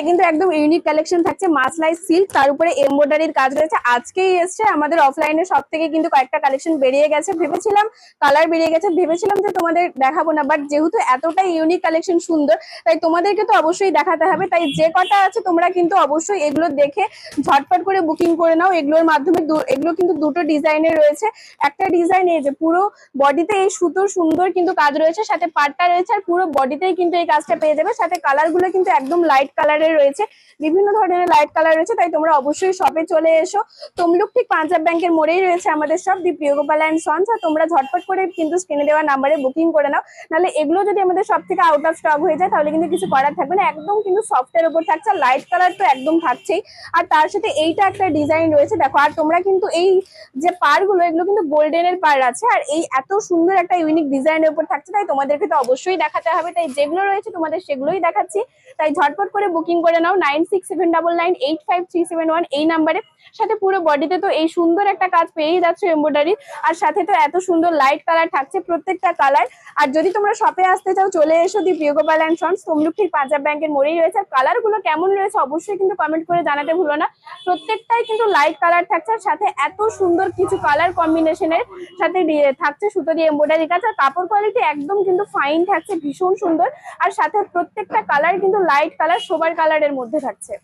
কিন্তু একদম unique collection থাকছে, মাসলাই সিল্ক, তার উপরে এমব্রয়ডারির কাজ রয়েছে। আজকেই এসছে আমাদের অফলাইনে সব থেকে, কিন্তু কয়েকটা কালেকশন বেরিয়ে গেছে, ভেবেছিলাম কালার বেরিয়ে গেছে, ভেবেছিলাম যে তোমাদের দেখাবো না, বাট যেহেতু এতটাই ইউনিক কালেকশন সুন্দর, তাই তোমাদেরকে তো অবশ্যই দেখাতে হবে। তাই যে কটা আছে তোমরা কিন্তু অবশ্যই এগুলো দেখে ঝটপট করে বুকিং করে নাও। এগুলোর মাধ্যমে এগুলো কিন্তু দুটো ডিজাইনের রয়েছে। একটা ডিজাইন এই যে পুরো বডিতে এই সুতোর সুন্দর কিন্তু কাজ রয়েছে, সাথে পাটটা রয়েছে, আর পুরো বডিতেই কিন্তু এই কাজটা পেয়ে যাবে। সাথে কালার গুলো কিন্তু একদম লাইট কালারের রয়েছে, বিভিন্ন ধরনের লাইট কালার রয়েছে। তাই তোমরা অবশ্যই শপে চলে এসো। তমলুক ঠিক পাঞ্জাব ব্যাংকের মোড়েই রয়েছে আমাদের সব, দি প্রিয়গোপাল অ্যান্ড সন্স। আর তোমরা ঝটপট করে কিন্তু স্ক্রিনে দেওয়া নাম্বারে বুকিং করে নাও, নাহলে এগুলো যদি আমাদের সব থেকে আউট অফ স্টক হয়ে যায় তাহলে কিন্তু কিছু করার থাকবে না। একদম কিন্তু সফটের উপর থাকছে, লাইট কালার তো একদম থাকছেই, আর তার সাথে এইটা একটা ডিজাইন রয়েছে দেখো। আর তোমরা কিন্তু এই যে পার গুলো, এগুলো কিন্তু গোল্ডেনের পার আছে, আর এই এত সুন্দর একটা ইউনিক ডিজাইনের উপর থাকছে, তাই তোমাদেরকে তো অবশ্যই দেখাতে হবে। তাই যেগুলো রয়েছে তোমাদের সেগুলোই দেখাচ্ছি। তাই ঝটপট করে বুকিং করে নাও 9679985371 এই নাম্বারে। সাথে পুরো বডিতে তো এই সুন্দর একটা কাজ পেয়েই যাচ্ছ এমব্রয়ডারি, আর সাথে তো এত সুন্দর লাইট কালার থাকছে প্রত্যেকটা কালার। আর যদি তোমরা শপে আসতে চাও চলে এসো, দি প্রিয়গোপাল অ্যান্ড সন্স, তমলুক ঠিক পাঞ্জাব ব্যাংকের মোড়েই রয়েছে। আর কালার গুলো কেমন রয়েছে অবশ্যই কিন্তু কমেন্ট করে জানাতে ভুলো না। প্রত্যেকটাই কিন্তু লাইট কালার থাকছে, আর সাথে এত সুন্দর কিছু কালার কম্বিনেশনের সাথে থাকছে সুতো দিয়ে এমব্রয়ডারি কাজ। আর কাপড় কোয়ালিটি একদম কিন্তু ফাইন থাকছে, ভীষণ সুন্দর। আর সাথে প্রত্যেকটা কালার কিন্তু লাইট কালার, সোবার কালারের মধ্যে থাকছে।